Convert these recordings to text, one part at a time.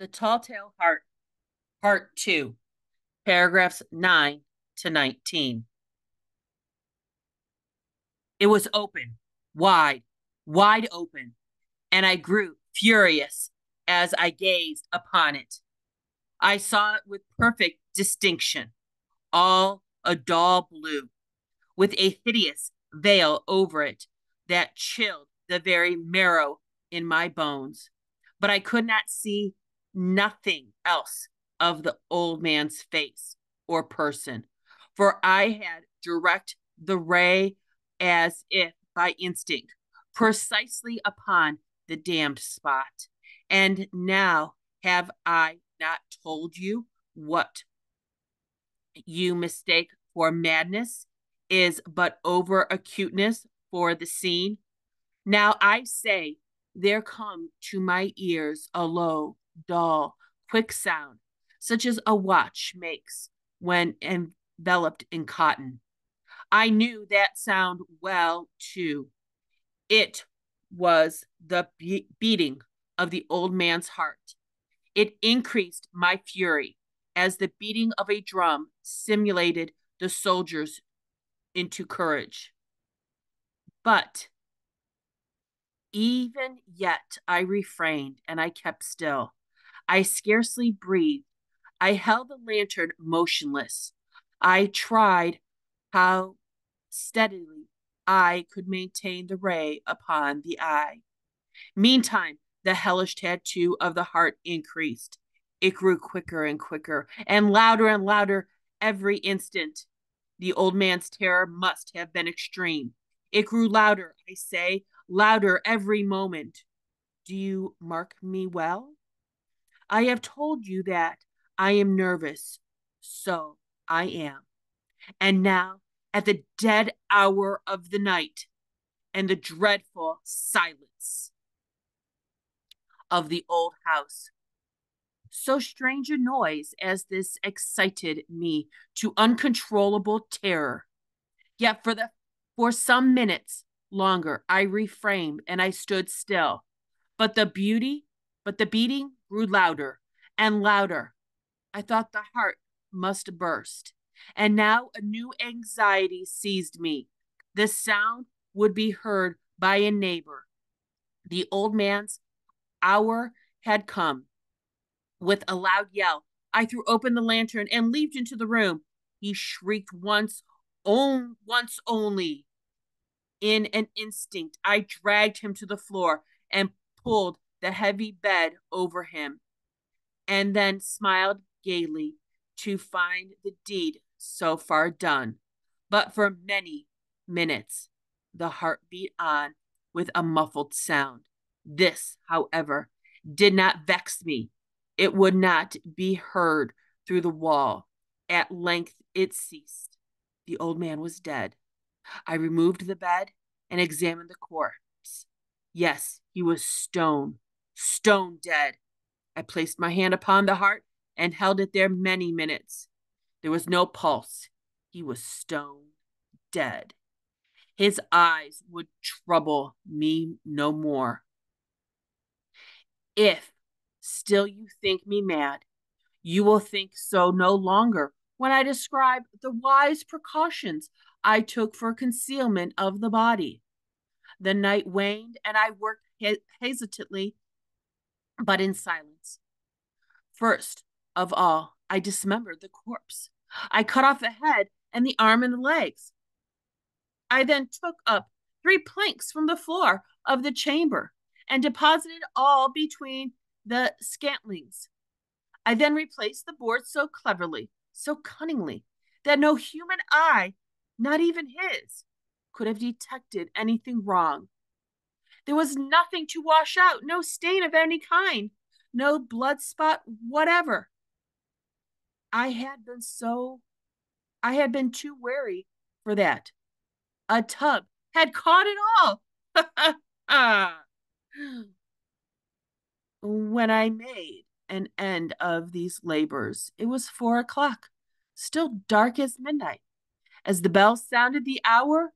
The Tall Tale Heart, Part 2, paragraphs 9 to 19. It was open, wide, wide open, and I grew furious as I gazed upon it. I saw it with perfect distinction, all a dull blue, with a hideous veil over it that chilled the very marrow in my bones. But I could not see nothing else of the old man's face or person, for I had direct the ray as if by instinct, precisely upon the damned spot. And now have I not told you what you mistake for madness is but over acuteness for the scene? Now I say, there come to my ears a low, dull, quick sound, such as a watch makes when enveloped in cotton. I knew that sound well, too. It was the beating of the old man's heart. It increased my fury as the beating of a drum simulated the soldiers into courage. But even yet I refrained and I kept still. I scarcely breathed. I held the lantern motionless. I tried how steadily I could maintain the ray upon the eye. Meantime, the hellish tattoo of the heart increased. It grew quicker and quicker, and louder every instant. The old man's terror must have been extreme. It grew louder, I say, louder every moment. Do you mark me well? I have told you that I am nervous. So I am. And now, at the dead hour of the night, and the dreadful silence of the old house, so strange a noise as this excited me to uncontrollable terror. Yet for some minutes longer I refrained and I stood still. But the beating grew louder and louder. I thought the heart must burst. And now a new anxiety seized me. The sound would be heard by a neighbor. The old man's hour had come. With a loud yell, I threw open the lantern and leaped into the room. He shrieked once only. In an instinct, I dragged him to the floor and pulled the heavy bed over him, and then smiled gaily to find the deed so far done. But for many minutes, the heart beat on with a muffled sound. This, however, did not vex me. It would not be heard through the wall. At length it ceased. The old man was dead. I removed the bed and examined the corpse. Yes, he was stone dead. I placed my hand upon the heart and held it there many minutes. There was no pulse. He was stone dead. His eyes would trouble me no more. If still you think me mad, you will think so no longer when I describe the wise precautions I took for concealment of the body. The night waned, and I worked hesitantly, but in silence. First of all, I dismembered the corpse. I cut off the head and the arm and the legs. I then took up 3 planks from the floor of the chamber and deposited all between the scantlings. I then replaced the board so cleverly, so cunningly, that no human eye, not even his, could have detected anything wrong. There was nothing to wash out, no stain of any kind, no blood spot whatever. I had been so I had been too wary for that. A tub had caught it all. When I made an end of these labors, it was 4 o'clock, still dark as midnight. As the bell sounded the hour,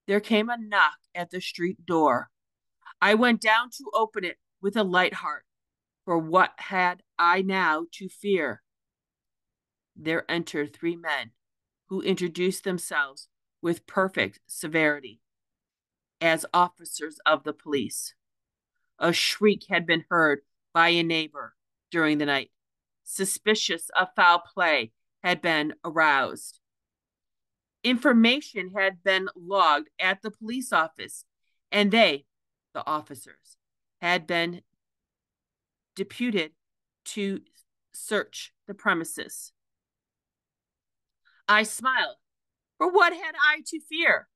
there came a knock at the street door. I went down to open it with a light heart, For what had I now to fear? There entered 3 men who introduced themselves with perfect severity as officers of the police. A shriek had been heard by a neighbor during the night. Suspicious of foul play had been aroused. Information had been logged at the police office, and they, the officers, had been deputed to search the premises. I smiled, for what had I to fear?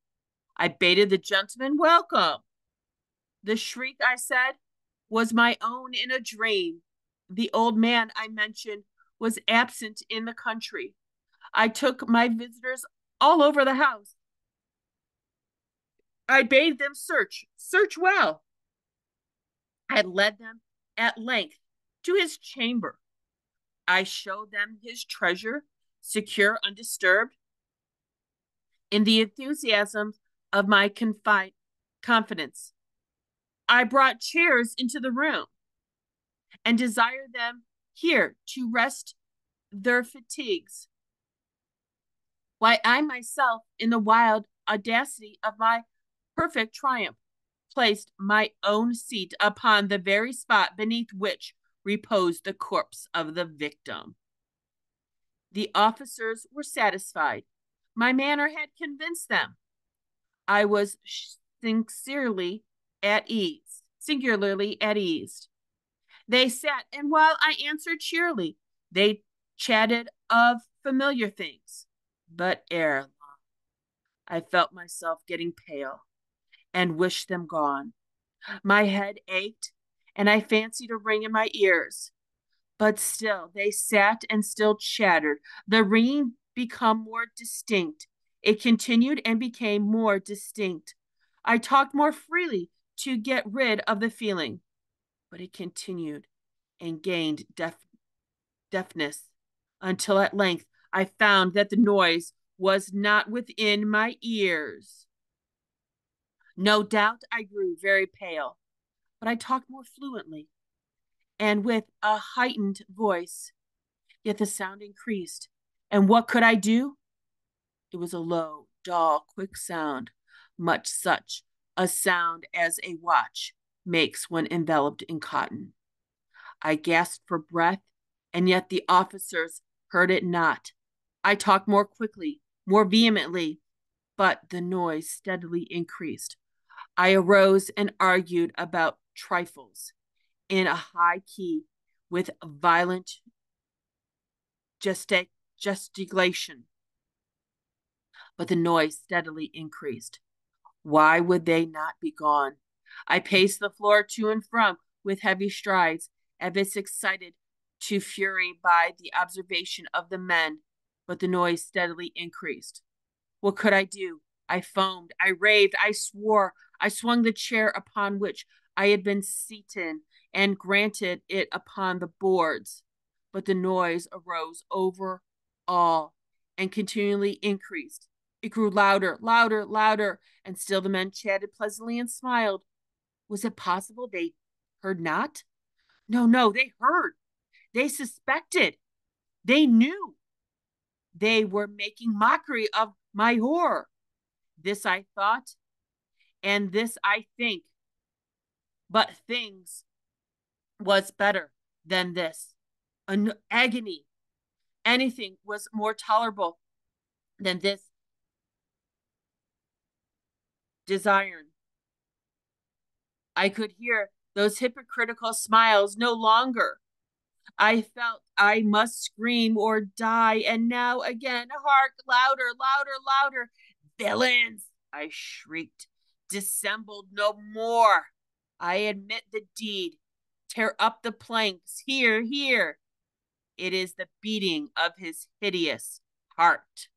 I bade the gentleman welcome. The shriek, I said, was my own in a dream. The old man I mentioned was absent in the country. I took my visitors all over the house. I bade them search well. I led them at length to his chamber. I showed them his treasure, secure, undisturbed. In the enthusiasm of my confidence, I brought chairs into the room and desired them here to rest their fatigues, while I myself, in the wild audacity of my perfect triumph, placed my own seat upon the very spot beneath which reposed the corpse of the victim. The officers were satisfied. My manner had convinced them. I was singularly at ease. They sat, and while I answered cheerily, they chatted of familiar things. But ere long, I felt myself getting pale and wished them gone. My head ached, and I fancied a ring in my ears. But still they sat and still chattered. The ringing became more distinct. It continued and became more distinct. I talked more freely to get rid of the feeling, but it continued and gained deafness until at length I found that the noise was not within my ears. No doubt I grew very pale, but I talked more fluently and with a heightened voice. Yet the sound increased. And what could I do? It was a low, dull, quick sound, much such a sound as a watch makes when enveloped in cotton. I gasped for breath, and yet the officers heard it not. I talked more quickly, more vehemently, but the noise steadily increased. I arose and argued about trifles in a high key with violent gesticulation, but the noise steadily increased. Why would they not be gone? I paced the floor to and from with heavy strides, as if excited to fury by the observation of the men, but the noise steadily increased. What could I do? I foamed, I raved, I swore. I swung the chair upon which I had been seated and granted it upon the boards, but the noise arose over all and continually increased. It grew louder, louder, louder, and still the men chatted pleasantly and smiled. Was it possible they heard not? No, no, they heard. They suspected. They knew. They were making mockery of my horror. This I thought, and this I think. But things was better than this. An agony. Anything was more tolerable than this desire. I could hear those hypocritical smiles no longer. I felt I must scream or die, and now again, hark, louder, louder, louder. Villains, I shrieked, dissembled no more. I admit the deed. Tear up the planks. Here, here. It is the beating of his hideous heart.